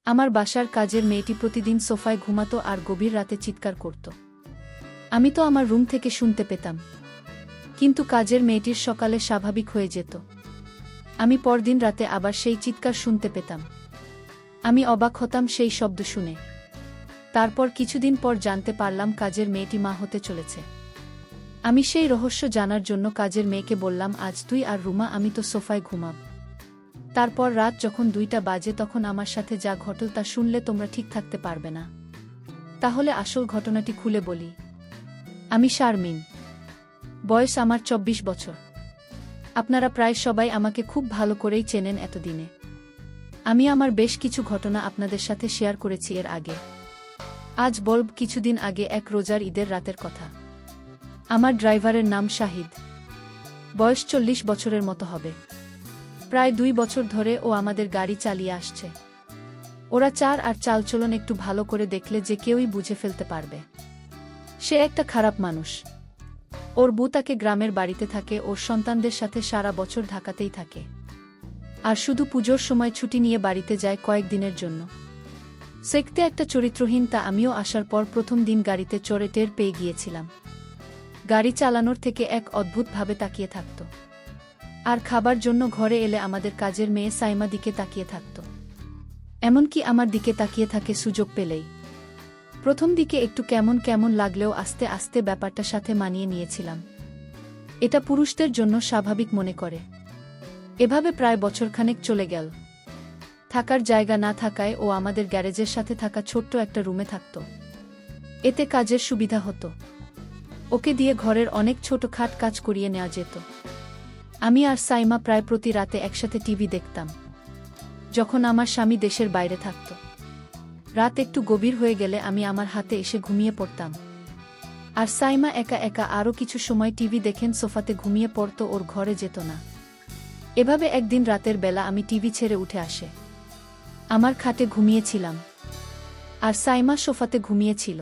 আমার বাসার কাজের মেয়েটি প্রতিদিন সোফায় ঘুমাতো আর গভীর রাতে চিৎকার করত। আমি তো আমার রুম থেকে শুনতে পেতাম, কিন্তু কাজের মেয়েটির সকালে স্বাভাবিক হয়ে যেত। আমি পরদিন রাতে আবার সেই চিৎকার শুনতে পেতাম। আমি অবাক হতাম সেই শব্দ শুনে। তারপর কিছুদিন পর জানতে পারলাম কাজের মেয়েটি মা হতে চলেছে। আমি সেই রহস্য জানার জন্য কাজের মেয়েকে বললাম, আজ তুই আর রুমা আমি তো সোফায় ঘুমাব। তারপর রাত যখন 2টা বাজে তখন আমার সাথে যা ঘটল তা শুনলে তোমরা ঠিক থাকতে পারবে না। তাহলে আসল ঘটনাটি খুলে বলি। আমি শারমিন, বয়স আমার 24 বছর। আপনারা প্রায় সবাই আমাকে খুব ভালো করেই চেনেন এতদিনে। আমি আমার বেশ কিছু ঘটনা আপনাদের সাথে শেয়ার করেছি এর আগে। আজ বলব কিছুদিন আগে এক রোজার ঈদের রাতের কথা। আমার ড্রাইভারের নাম শাহিদ, বয়স 40 বছরের মতো হবে। প্রায় 2 বছর ধরে ও আমাদের গাড়ি চালিয়ে আসছে। ওরা আর চালচলন একটু ভালো করে দেখলে যে কেউই বুঝে ফেলতে পারবে সে একটা খারাপ মানুষ। ওর বউ তাকে গ্রামের বাড়িতে থাকে, ওর সন্তানদের সাথে সারা বছর ঢাকাতেই থাকে, আর শুধু পুজোর সময় ছুটি নিয়ে বাড়িতে যায় কয়েকদিনের জন্য। সেক্তে একটা চরিত্রহীন, তা আমিও আসার পর প্রথম দিন গাড়িতে চড়ে টের পেয়ে গিয়েছিলাম। গাড়ি চালানোর থেকে এক অদ্ভুতভাবে তাকিয়ে থাকত, আর খাবার জন্য ঘরে এলে আমাদের কাজের মেয়ে সাইমা দিকে তাকিয়ে থাকত। এমনকি আমার দিকে তাকিয়ে থাকে সুযোগ পেলেই। প্রথম দিকে একটু কেমন কেমন লাগলেও আস্তে আস্তে ব্যাপারটার সাথে মানিয়ে নিয়েছিলাম। এটা পুরুষদের জন্য স্বাভাবিক মনে করে। এভাবে প্রায় বছরখানেক চলে গেল। থাকার জায়গা না থাকায় ও আমাদের গ্যারেজের সাথে থাকা ছোট্ট একটা রুমে থাকত। এতে কাজের সুবিধা হতো। ওকে দিয়ে ঘরের অনেক ছোটখাট কাজ করিয়ে নেওয়া যেত। আমি আর সাইমা প্রায় প্রতি রাতে একসাথে টিভি দেখতাম, যখন আমার স্বামী দেশের বাইরে থাকত। রাত একটু গভীর হয়ে গেলে আমি আমার হাতে এসে ঘুমিয়ে পড়তাম, আর সাইমা একা একা আরও কিছু সময় টিভি দেখেন সোফাতে ঘুমিয়ে পড়ত, ওর ঘরে যেত না। এভাবে একদিন রাতের বেলা আমি টিভি ছেড়ে উঠে আসে আমার খাটে ঘুমিয়েছিলাম, আর সাইমা সোফাতে ঘুমিয়েছিল।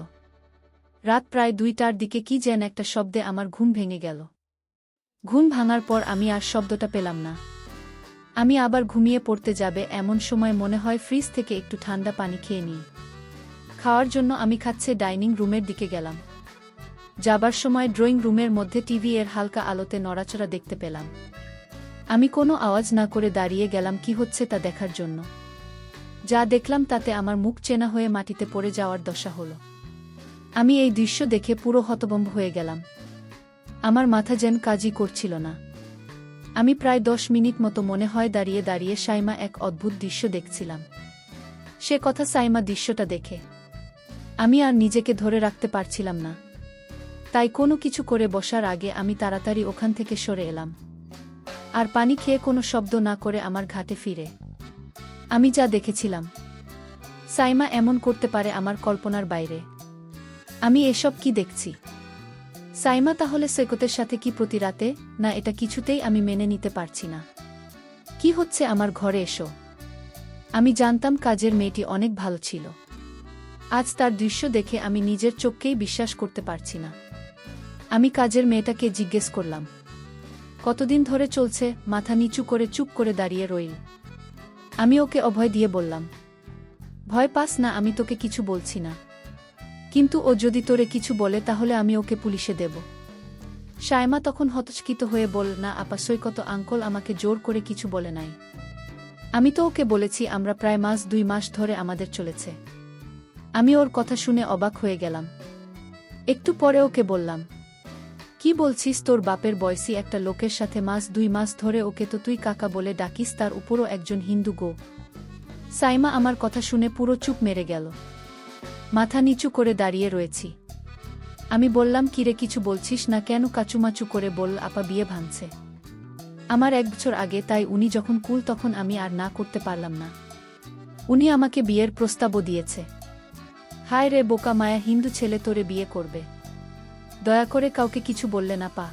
রাত প্রায় 2টার দিকে কি যেন একটা শব্দে আমার ঘুম ভেঙে গেল। ঘুম ভাঙার পর আমি আর শব্দটা পেলাম না। আমি আবার ঘুমিয়ে পড়তে যাবে এমন সময় মনে হয় ফ্রিজ থেকে একটু ঠান্ডা পানি খেয়ে নিই। খাওয়ার জন্য আমি খাচ্ছে ডাইনিং রুমের দিকে গেলাম। যাবার সময় ড্রয়িং রুমের মধ্যে টিভি এর হালকা আলোতে নড়াচড়া দেখতে পেলাম। আমি কোনো আওয়াজ না করে দাঁড়িয়ে গেলাম কি হচ্ছে তা দেখার জন্য। যা দেখলাম তাতে আমার মুখ চেনা হয়ে মাটিতে পড়ে যাওয়ার দশা হলো। আমি এই দৃশ্য দেখে পুরো হতভম্ব হয়ে গেলাম। আমার মাথা যেন কাজই করছিল না। আমি প্রায় 10 মিনিট মতো মনে হয় দাঁড়িয়ে দাঁড়িয়ে সাইমা এক অদ্ভুত দৃশ্য দেখছিলাম। সে কথা সাইমা দৃশ্যটা দেখে আমি আর নিজেকে ধরে রাখতে পারছিলাম না। তাই কোনো কিছু করে বসার আগে আমি তাড়াতাড়ি ওখান থেকে সরে এলাম, আর পানি খেয়ে কোনো শব্দ না করে আমার ঘাটে ফিরে। আমি যা দেখেছিলাম সাইমা এমন করতে পারে আমার কল্পনার বাইরে। আমি এসব কি দেখছি? সাইমা তাহলে সৈকতের সাথে কি প্রতি রাতে? না, এটা কিছুতেই আমি মেনে নিতে পারছি না। কি হচ্ছে আমার ঘরে? এসো। আমি জানতাম কাজের মেয়েটি অনেক ভালো ছিল। আজ তার দৃশ্য দেখে আমি নিজের চোখকেই বিশ্বাস করতে পারছি না। আমি কাজের মেয়েটাকে জিজ্ঞেস করলাম, কতদিন ধরে চলছে? মাথা নিচু করে চুপ করে দাঁড়িয়ে রইল। আমি ওকে অভয় দিয়ে বললাম, ভয় পাস না, আমি তোকে কিছু বলছি না। কিন্তু ও যদি তোরে কিছু বলে তাহলে আমি ওকে পুলিশে দেব। সাইমা তখন হতচকিত হয়ে বলল, না আপা, সৈকত আঙ্কল আমাকে জোর করে কিছু বলে নাই। আমি তো ওকে বলেছি আমরা প্রায় 2 মাস ধরে আমাদের চলেছে। আমি ওর কথা শুনে অবাক হয়ে গেলাম। একটু পরে ওকে বললাম, কি বলছিস? তোর বাপের বয়সী একটা লোকের সাথে 2 মাস ধরে? ওকে তো তুই কাকা বলে ডাকিস, তার উপরও একজন হিন্দু গো। সাইমা আমার কথা শুনে পুরো চুপ মেরে গেল। মাথা নিচু করে দাঁড়িয়ে রয়েছি। আমি বললাম, কিরে কিছু বলছিস না কেন? কাচুমাচু করে বলল, আপা বিয়ে ভাঙছে আমার 1 বছর আগে, তাই উনি যখন কুল তখন আমি আর না করতে পারলাম না। উনি আমাকে বিয়ের প্রস্তাবও দিয়েছে। হায় রে বোকা মায়া, হিন্দু ছেলে তোরে বিয়ে করবে? দয়া করে কাউকে কিছু বললে না পা।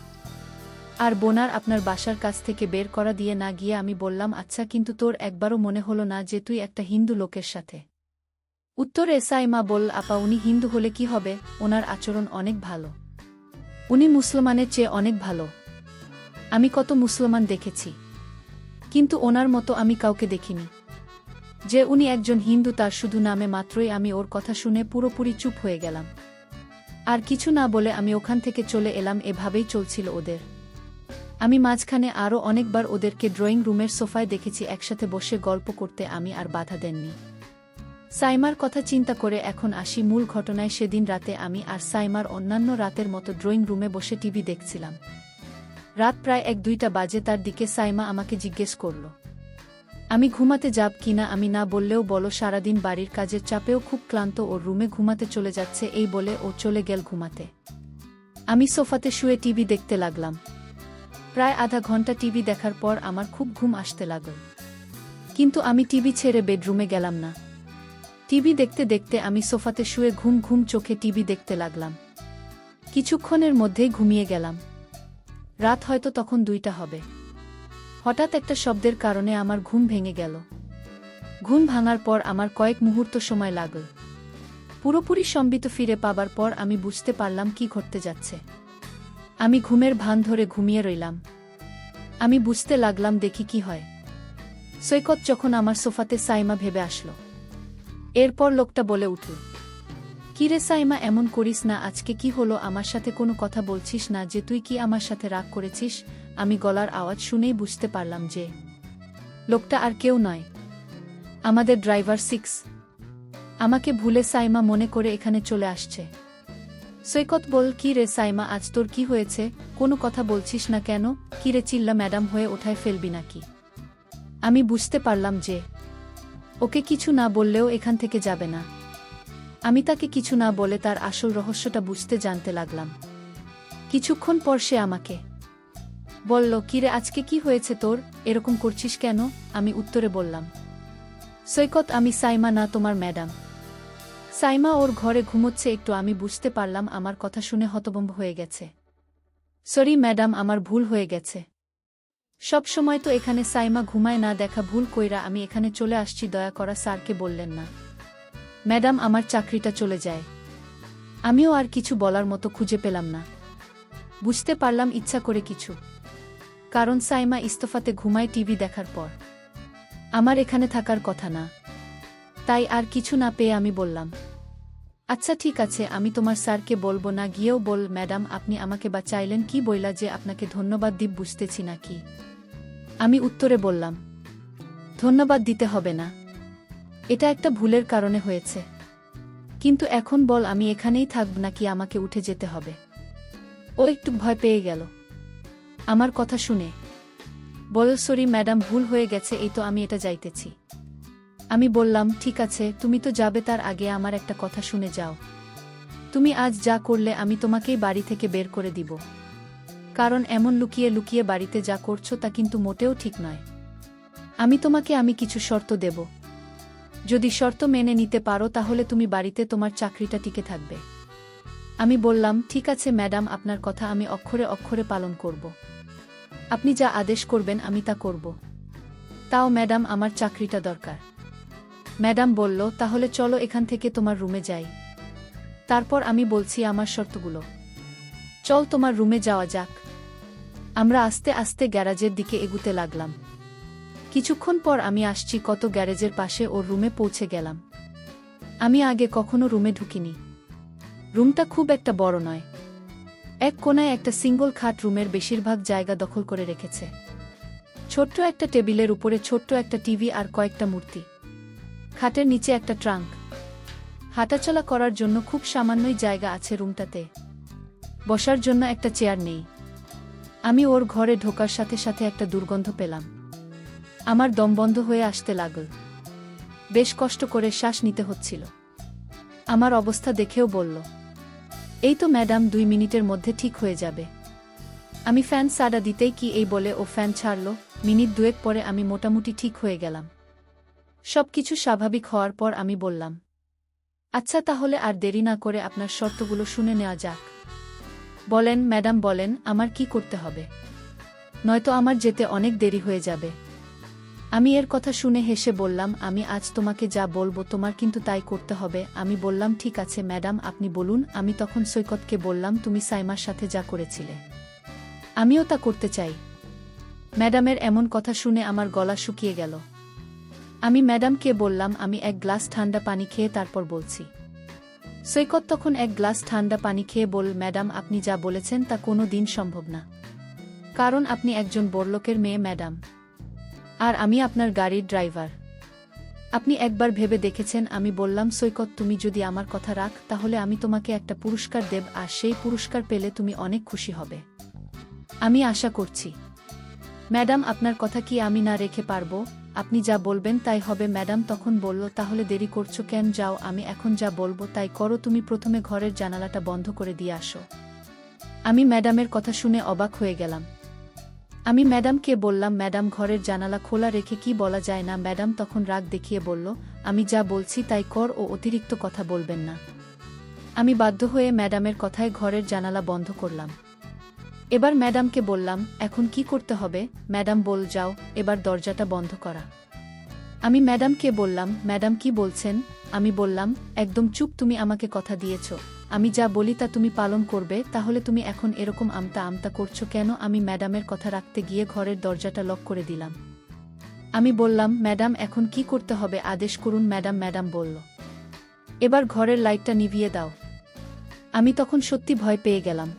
আর বোনার আপনার বাসার কাছ থেকে বের করা দিয়ে না গিয়ে আমি বললাম, আচ্ছা, কিন্তু তোর একবারও মনে হলো না যে তুই একটা হিন্দু লোকের সাথে? উত্তরে সাইমা বলল, আপা উনি হিন্দু হলে কি হবে? ওনার আচরণ অনেক ভালো। উনি মুসলমানের চেয়ে অনেক ভালো। আমি কত মুসলমান দেখেছি, কিন্তু ওনার মতো আমি কাউকে দেখিনি। যে উনি একজন হিন্দু তার শুধু নামে মাত্রই আমি ওর কথা শুনে পুরোপুরি চুপ হয়ে গেলাম। আর কিছু না বলে আমি ওখান থেকে চলে এলাম। এভাবেই চলছিল ওদের। আমি মাঝখানে আরও অনেকবার ওদেরকে ড্রয়িং রুমের সোফায় দেখেছি একসাথে বসে গল্প করতে, আমি আর বাধা দেননি। সাইমার কথা চিন্তা করে এখন আসি মূল ঘটনায়। সেদিন রাতে আমি আর সাইমার অন্যান্য রাতের মতো ড্রয়িং রুমে বসে টিভি দেখছিলাম। রাত প্রায় 1-2টা বাজে। তার দিকে সাইমা আমাকে জিজ্ঞেস করল আমি ঘুমাতে যাব কিনা। আমি না বললেও বলো, সারাদিন বাড়ির কাজের চাপেও খুব ক্লান্ত, ওর রুমে ঘুমাতে চলে যাচ্ছে। এই বলে ও চলে গেল ঘুমাতে। আমি সোফাতে শুয়ে টিভি দেখতে লাগলাম। প্রায় আধা ঘন্টা টিভি দেখার পর আমার খুব ঘুম আসতে লাগল, কিন্তু আমি টিভি ছেড়ে বেডরুমে গেলাম না। টিভি দেখতে দেখতে আমি সোফাতে শুয়ে ঘুম ঘুম চোখে টিভি দেখতে লাগলাম। কিছুক্ষণের মধ্যেই ঘুমিয়ে গেলাম। রাত হয়তো তখন 2টা হবে। হঠাৎ একটা শব্দের কারণে আমার ঘুম ভেঙে গেল। ঘুম ভাঙার পর আমার কয়েক মুহূর্ত সময় লাগল। পুরোপুরি সম্বিত ফিরে পাবার পর আমি বুঝতে পারলাম কি ঘটতে যাচ্ছে। আমি ঘুমের ভান ধরে ঘুমিয়ে রইলাম। আমি বুঝতে লাগলাম দেখি কি হয়। সৈকত যখন আমার সোফাতে সাইমা ভেবে আসলো। এরপর লোকটা বলে উঠল, কিরে সাইমা, এমন করিস না। আজকে কি হলো? আমার সাথে কোনো কথা বলছিস না যে? তুই কি আমার সাথে রাগ করেছিস? আমি গলার আওয়াজ শুনেই বুঝতে পারলাম যে লোকটা আর কেউ নয়, আমাদের ড্রাইভার 6। আমাকে ভুলে সাইমা মনে করে এখানে চলে আসছে। সৈকত বল, কি রে সাইমা, আজ তোর কি হয়েছে? কোনো কথা বলছিস না কেন? কি রে, চিল্লা ম্যাডাম হয়ে ওঠায় ফেলবি নাকি? আমি বুঝতে পারলাম যে ওকে কিছু না বললেও এখান থেকে যাবে না। আমি তাকে কিছু না বলে তার আসল রহস্যটা বুঝতে জানতে লাগলাম। কিছুক্ষণ পর সে আমাকে বলল, কিরে আজকে কি হয়েছে তোর? এরকম করছিস কেন? আমি উত্তরে বললাম, সৈকত, আমি সাইমা না, তোমার ম্যাডাম। সাইমা ওর ঘরে ঘুমোচ্ছে একটু। আমি বুঝতে পারলাম আমার কথা শুনে হতভম্ব হয়ে গেছে। সরি ম্যাডাম, আমার ভুল হয়ে গেছে। সব সময় তো এখানে সাইমা ঘুমায় না, দেখা ভুল কইরা আমি এখানে চলে আসছি। দয়া করা স্যারকে বললেন না। ম্যাডাম, আমার চাকরিটা চলে যায়। আমিও আর কিছু বলার মতো খুঁজে পেলাম না। বুঝতে পারলাম ইচ্ছা করে কিছু, কারণ সাইমা ইস্তফাতে ঘুমায় টিভি দেখার পর। আমার এখানে থাকার কথা না। তাই আর কিছু না পেয়ে আমি বললাম, আচ্ছা ঠিক আছে, আমি তোমার স্যারকে বলবো না। গিয়েও বল, ম্যাডাম আপনি আমাকে বাঁচাইলেন। কি বইলা যে আপনাকে ধন্যবাদ দিব, বুঝতেছি না কি। আমি উত্তরে বললাম, ধন্যবাদ দিতে হবে না, এটা একটা ভুলের কারণে হয়েছে। কিন্তু এখন বল, আমি এখানেই থাকব নাকি আমাকে উঠে যেতে হবে? ও একটু ভয় পেয়ে গেল আমার কথা শুনে। বল, সরি ম্যাডাম, ভুল হয়ে গেছে, এই তো আমি এটা যাইতেছি। আমি বললাম, ঠিক আছে, তুমি তো যাবে, তার আগে আমার একটা কথা শুনে যাও। তুমি আজ যা করলে আমি তোমাকেই বাড়ি থেকে বের করে দিব। কারণ এমন লুকিয়ে লুকিয়ে বাড়িতে যা করছো তা কিন্তু মোটেও ঠিক নয়। আমি কিছু শর্ত দেব। যদি শর্ত মেনে নিতে পারো তাহলে তুমি বাড়িতে তোমার চাকরিটা টিকে থাকবে। আমি বললাম, ঠিক আছে ম্যাডাম, আপনার কথা আমি অক্ষরে অক্ষরে পালন করব। আপনি যা আদেশ করবেন আমি তা করব। তাও ম্যাডাম, আমার চাকরিটা দরকার। ম্যাডাম বলল, তাহলে চলো এখান থেকে তোমার রুমে যাই। তারপর আমি বলছি আমার শর্তগুলো। চল তোমার রুমে যাওয়া যাক। আমরা আস্তে আস্তে গ্যারাজের দিকে এগুতে লাগলাম। কিছুক্ষণ পর আমি আসছি কত গ্যারেজের পাশে ওর রুমে পৌঁছে গেলাম। আমি আগে কখনো রুমে ঢুকিনি। রুমটা খুব একটা বড় নয়। এক কোণায় একটা সিঙ্গল খাট রুমের বেশিরভাগ জায়গা দখল করে রেখেছে। ছোট্ট একটা টেবিলের উপরে ছোট্ট একটা টিভি আর কয়েকটা মূর্তি। খাটের নিচে একটা ট্রাঙ্ক। হাঁটাচলা করার জন্য খুব সামান্যই জায়গা আছে রুমটাতে। বসার জন্য একটা চেয়ার নেই। আমি ওর ঘরে ঢোকার সাথে সাথে একটা দুর্গন্ধ পেলাম। আমার দম বন্ধ হয়ে আসতে লাগল। বেশ কষ্ট করে শ্বাস নিতে হচ্ছিল। আমার অবস্থা দেখেও বলল, এই তো ম্যাডাম, 2 মিনিটের মধ্যে ঠিক হয়ে যাবে। আমি ফ্যান সাড়া দিতেই কি এই বলে ও ফ্যান ছাড়ল। মিনিট 2 পরে আমি মোটামুটি ঠিক হয়ে গেলাম। সবকিছু স্বাভাবিক হওয়ার পর আমি বললাম, আচ্ছা তাহলে আর দেরি না করে আপনার শর্তগুলো শুনে নেওয়া যাক। বলেন ম্যাডাম, বলেন আমার কি করতে হবে, নয়তো আমার যেতে অনেক দেরি হয়ে যাবে। আমি এর কথা শুনে হেসে বললাম, আমি আজ তোমাকে যা বলবো তোমার কিন্তু তাই করতে হবে। আমি বললাম, ঠিক আছে ম্যাডাম, আপনি বলুন। আমি তখন সৈকতকে বললাম, তুমি সাইমার সাথে যা করেছিলে আমিও তা করতে চাই। ম্যাডামের এমন কথা শুনে আমার গলা শুকিয়ে গেল। আমি ম্যাডামকে বললাম আমি এক গ্লাস ঠান্ডা পানি খেয়ে তারপর বলছি। সৈকত তখন এক গ্লাস ঠান্ডা পানি খেয়ে বল, ম্যাডাম আপনি যা বলেছেন তা কোনো দিন সম্ভব না। কারণ আপনি একজন বড়লোকের মেয়ে ম্যাডাম। আর আমি আপনার গাড়ির ড্রাইভার। আপনি একবার ভেবে দেখেছেন? আমি বললাম, সৈকত তুমি যদি আমার কথা রাখ তাহলে আমি তোমাকে একটা পুরস্কার দেব, আর সেই পুরস্কার পেলে তুমি অনেক খুশি হবে। আমি আশা করছি। ম্যাডাম আপনার কথা কি আমি না রেখে পারবো? আপনি যা বলবেন তাই হবে। ম্যাডাম তখন বলল, তাহলে দেরি করছো কেন? যাও, আমি এখন যা বলবো তাই করো। তুমি প্রথমে ঘরের জানালাটা বন্ধ করে দিয়ে আসো। আমি ম্যাডামের কথা শুনে অবাক হয়ে গেলাম। আমি ম্যাডামকে বললাম, ম্যাডাম ঘরের জানালা খোলা রেখে কি বলা যায় না? ম্যাডাম তখন রাগ দেখিয়ে বলল, আমি যা বলছি তাই কর ও অতিরিক্ত কথা বলবেন না। আমি বাধ্য হয়ে ম্যাডামের কথায় ঘরের জানালা বন্ধ করলাম। এবার ম্যাডামকে বললাম, এখন কি করতে হবে? ম্যাডাম বল, যাও এবার দরজাটা বন্ধ করা। আমি ম্যাডামকে বললাম, ম্যাডাম কি বলছেন? আমি বললাম, একদম চুপ, তুমি আমাকে কথা দিয়েছ, আমি যা বলি তা তুমি পালন করবে, তাহলে তুমি এখন এরকম আমতা আমতা করছো কেন? আমি ম্যাডামের কথা রাখতে গিয়ে ঘরের দরজাটা লক করে দিলাম। আমি বললাম, ম্যাডাম এখন কি করতে হবে আদেশ করুন। ম্যাডাম ম্যাডাম বলল, এবার ঘরের লাইটটা নিভিয়ে দাও। আমি তখন সত্যি ভয় পেয়ে গেলাম।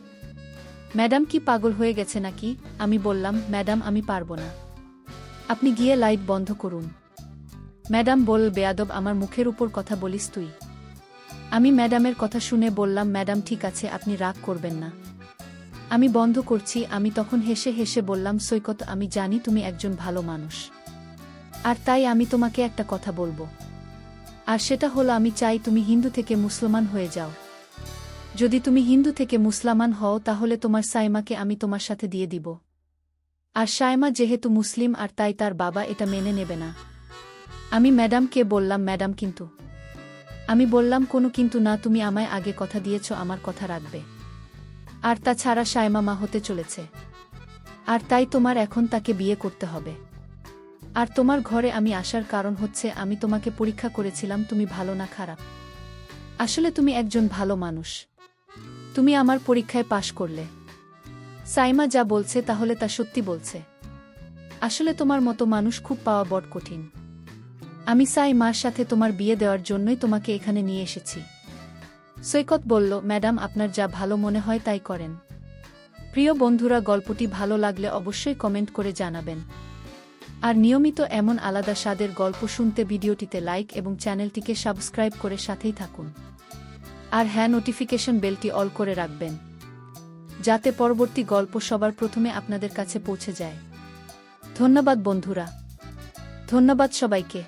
ম্যাডাম কি পাগল হয়ে গেছে নাকি? আমি বললাম, ম্যাডাম আমি পারবো না, আপনি গিয়ে লাইট বন্ধ করুন। ম্যাডাম বল, বেয়াদব, আমার মুখের উপর কথা বলিস তুই? আমি ম্যাডামের কথা শুনে বললাম, ম্যাডাম ঠিক আছে, আপনি রাগ করবেন না, আমি বন্ধ করছি। আমি তখন হেসে হেসে বললাম, সৈকত আমি জানি তুমি একজন ভালো মানুষ, আর তাই আমি তোমাকে একটা কথা বলবো। আর সেটা হলো, আমি চাই তুমি হিন্দু থেকে মুসলমান হয়ে যাও। যদি তুমি হিন্দু থেকে মুসলমান হও তাহলে তোমার সাইমাকে আমি তোমার সাথে দিয়ে দিব। আর সাইমা যেহেতু মুসলিম আর তাই তার বাবা এটা মেনে নেবে না। আমি ম্যাডামকে বললাম, ম্যাডাম কিন্তু। আমি বললাম, কোনো কিন্তু না, তুমি আমায় আগে কথা দিয়েছ আমার কথা রাখবে। আর তাছাড়া সাইমা মা হতে চলেছে, আর তাই তোমার এখন তাকে বিয়ে করতে হবে। আর তোমার ঘরে আমি আসার কারণ হচ্ছে আমি তোমাকে পরীক্ষা করেছিলাম তুমি ভালো না খারাপ। আসলে তুমি একজন ভালো মানুষ, তুমি আমার পরীক্ষায় পাশ করলে। সাইমা যা বলছে তাহলে তা সত্যি বলছে। আসলে তোমার মতো মানুষ খুব পাওয়া বড় কঠিন। আমি সাইমার সাথে তোমার বিয়ে দেওয়ার জন্যই তোমাকে এখানে নিয়ে এসেছি। সৈকত বলল, ম্যাডাম আপনার যা ভালো মনে হয় তাই করেন। প্রিয় বন্ধুরা, গল্পটি ভালো লাগলে অবশ্যই কমেন্ট করে জানাবেন। আর নিয়মিত এমন আলাদা স্বাদের গল্প শুনতে ভিডিওটিতে লাইক এবং চ্যানেলটিকে সাবস্ক্রাইব করে সাথেই থাকুন। আর হ্যাঁ, নোটিফিকেশন বেলটি অল করে রাখবেন, যাতে পরবর্তী গল্প সবার প্রথমে আপনাদের কাছে পৌঁছে যায়। ধন্যবাদ বন্ধুরা, ধন্যবাদ সবাইকে।